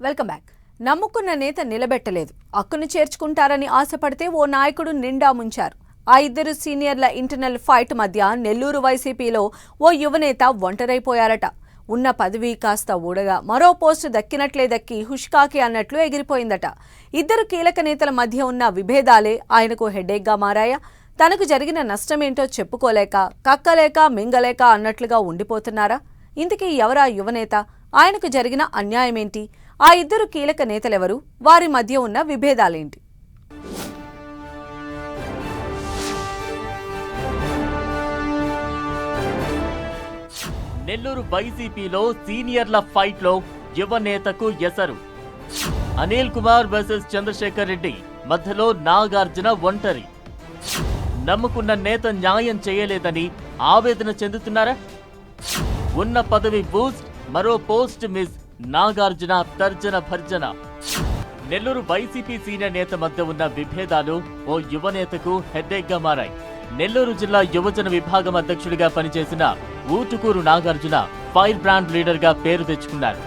Welcome back. నమ్ముకున్న నేత నిలబెట్టలేదు, హక్కును చేర్చుకుంటారని ఆశపడితే ఓ నాయకుడు నిండా ముంచారు. ఆ ఇద్దరు సీనియర్ల ఇంటర్నల్ ఫైట్ మధ్య నెల్లూరు వైసీపీలో ఓ యువనేత ఒంటరైపోయారట. ఉన్న పదవి కాస్త ఊడగా మరో పోస్టు దక్కినట్లే దక్కి హుష్కాకి అన్నట్లు ఎగిరిపోయిందట. ఇద్దరు కీలక నేతల మధ్య ఉన్న విభేదాలే ఆయనకు హెడేక్గా మారాయా? తనకు జరిగిన నష్టమేంటో చెప్పుకోలేక, కక్కలేక, మింగలేక అన్నట్లుగా ఉండిపోతున్నారా? ఇంతకీ ఎవరా యువనేత? ఆయనకు జరిగిన అన్యాయమేంటి? ఆ ఇద్దరు కీలక నేతలెవరు? వారి మధ్య ఉన్న విభేదాలేంటి? నెల్లూరు వైసీపీలో సీనియర్ల ఫైట్ లో యువ నేతకు ఎసరు. అనిల్ కుమార్ వర్సెస్ చంద్రశేఖర్ రెడ్డి మధ్యలో నాగార్జున ఒంటరి. నమ్ముకున్న నేత న్యాయం చేయలేదని ఆవేదన చెందుతున్నారా? ఉన్న పదవి బూస్ట్, మరో పోస్ట్ మిస్. నాగార్జున తర్జన భర్జన. నెల్లూరు వైసీపీ సీనియర్ నేత మధ్య ఉన్న విభేదాలు ఓ యువ నేతకు హెడ్ఏక్ గా మారాయి. నెల్లూరు జిల్లా యువజన విభాగం అధ్యక్షుడిగా పనిచేసిన Utukuru Nagarjuna fire brand leader గా పేరు తెచ్చుకున్నారు.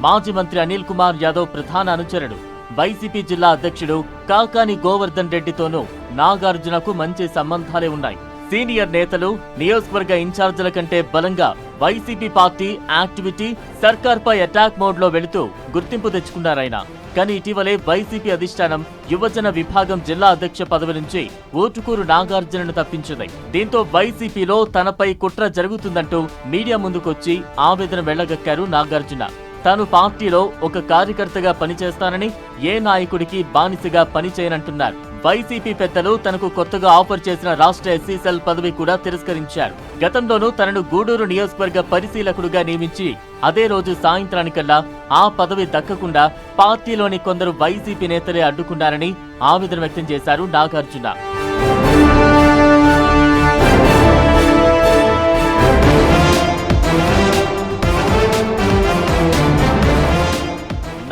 మాజీ మంత్రి అనిల్ కుమార్ యాదవ్ ప్రధాన అనుచరుడు. వైసీపీ జిల్లా అధ్యక్షుడు కాకాని గోవర్ధన్ రెడ్డితోనూ నాగార్జునకు మంచి సంబంధాలే ఉన్నాయి. సీనియర్ నేతలు, నియోజకవర్గ ఇన్ఛార్జీల కంటే బలంగా వైసీపీ పార్టీ యాక్టివిటీ, సర్కార్పై అటాక్ మోడ్ లో వెళుతూ గుర్తింపు తెచ్చుకున్నారాయన. కానీ ఇటీవలే వైసీపీ అధిష్టానం యువజన విభాగం జిల్లా అధ్యక్ష పదవి నుంచి ఊటుకూరు నాగార్జునను తప్పించింది. దీంతో వైసీపీలో తనపై కుట్ర జరుగుతుందంటూ మీడియా ముందుకొచ్చి ఆవేదన వెళ్లగక్కారు నాగార్జున. తాను పార్టీలో ఒక కార్యకర్తగా పనిచేస్తానని, ఏ నాయకుడికి బానిసగా పనిచేయనంటున్నారు. వైసీపీ పెద్దలు తనకు కొత్తగా ఆఫర్ చేసిన రాష్ట్ర ఎస్సీ సెల్ పదవి కూడా తిరస్కరించారు. గతంలోనూ తనను గూడూరు నియోజకవర్గ పరిశీలకుడుగా నియమించి అదే రోజు సాయంత్రానికల్లా ఆ పదవి దక్కకుండా పార్టీలోని కొందరు వైసీపీ నేతలే అడ్డుకున్నారని ఆవేదన వ్యక్తం చేశారు నాగార్జున.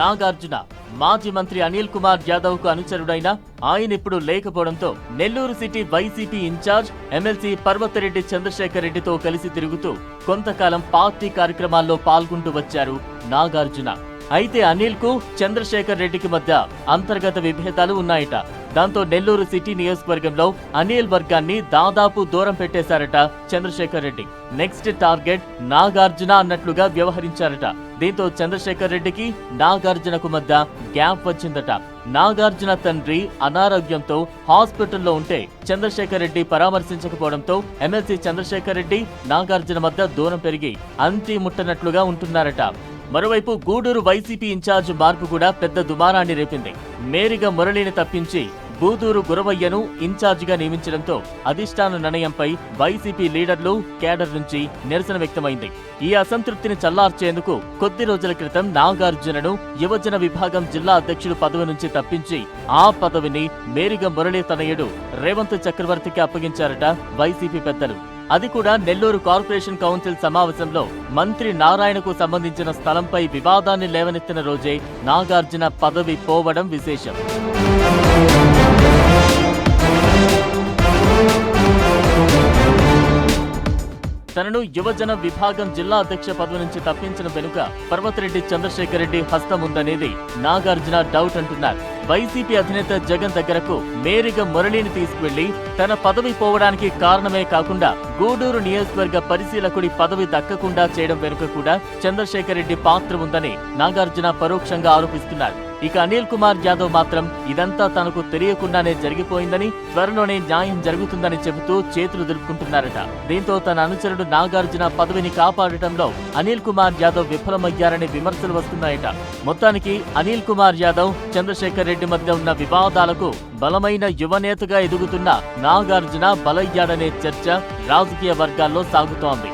నాగార్జున మాజీ మంత్రి అనిల్ కుమార్ యాదవ్ కు అనుచరుడైన ఆయన ఇప్పుడు లేకపోవడంతో Nellore city YCP in-charge MLC Parvathareddy Chandrasekhar రెడ్డితో కలిసి తిరుగుతూ కొంతకాలం పార్టీ కార్యక్రమాల్లో పాల్గొంటూ వచ్చారు నాగార్జున. అయితే అనిల్ కు చంద్రశేఖర్ రెడ్డికి మధ్య అంతర్గత విభేదాలు ఉన్నాయట. దాంతో నెల్లూరు సిటీ నియోజకవర్గంలో అనిల్ వర్గాన్ని దాదాపు దూరం పెట్టేశారట చంద్రశేఖర్ రెడ్డి. నెక్స్ట్ టార్గెట్ నాగార్జున అన్నట్లుగా వ్యవహరించారట. దీంతో చంద్రశేఖర్ రెడ్డికి నాగార్జునకు మధ్య గ్యాప్ వచ్చిందట. నాగార్జున తండ్రి అనారోగ్యంతో హాస్పిటల్లో ఉంటే చంద్రశేఖర్ రెడ్డి పరామర్శించకపోవడంతో ఎమ్మెల్సీ చంద్రశేఖర్ రెడ్డి నాగార్జున మధ్య దూరం పెరిగి అంతి ముట్టనట్లుగా ఉంటున్నారట. మరోవైపు గూడూరు వైసీపీ ఇన్ఛార్జ్ మార్పు కూడా పెద్ద దుమారాన్ని రేపింది. మేరిగ మురళిని తప్పించి బూదూరు గురవయ్యను ఇన్ఛార్జిగా నియమించడంతో అధిష్టాన నిర్ణయంపై వైసీపీ లీడర్లు, కేడర్ నుంచి నిరసన వ్యక్తమైంది. ఈ అసంతృప్తిని చల్లార్చేందుకు కొద్ది రోజుల క్రితం నాగార్జునను యువజన విభాగం జిల్లా అధ్యక్షుడు పదవి నుంచి తప్పించి ఆ పదవిని మేరిగ మురళి తనయుడు రేవంత్ చక్రవర్తికి అప్పగించారట వైసీపీ పెద్దలు. అది కూడా నెల్లూరు కార్పొరేషన్ కౌన్సిల్ సమావేశంలో మంత్రి నారాయణకు సంబంధించిన స్థలంపై వివాదాన్ని లేవనెత్తిన రోజే నాగార్జున పదవి పోవడం విశేషం. తనను యువజన విభాగం జిల్లా అధ్యక్ష పదవి నుంచి తప్పించిన వెనుక పర్వతరెడ్డి చంద్రశేఖర్ రెడ్డి హస్తం ఉందనేది నాగార్జున డౌట్ అంటున్నారు. వైసీపీ అధినేత జగన్ దగ్గరకు మేరిగ మురళిని తీసుకువెళ్లి తన పదవి పోవడానికి కారణమే కాకుండా గూడూరు నియోజకవర్గ పరిశీలకుడి పదవి దక్కకుండా చేయడం వెనుక కూడా చంద్రశేఖర్ రెడ్డి పాత్ర ఉందని నాగార్జున పరోక్షంగా ఆరోపిస్తున్నారు. ఇక అనిల్ కుమార్ యాదవ్ మాత్రం ఇదంతా తనకు తెలియకుండానే జరిగిపోయిందని, త్వరలోనే న్యాయం జరుగుతుందని చెబుతూ చేతులు దులుపుకుంటున్నారట. దీంతో తన అనుచరుడు నాగార్జున పదవిని కాపాడటంలో అనిల్ కుమార్ యాదవ్ విఫలమయ్యారనే విమర్శలు వస్తున్నాయట. మొత్తానికి అనిల్ కుమార్ యాదవ్, చంద్రశేఖర్ రెడ్డి మధ్య ఉన్న వివాదాలకు బలమైన యువనేతగా ఎదుగుతున్న నాగార్జున బలయ్యాడనే చర్చ రాజకీయ వర్గాల్లో సాగుతోంది.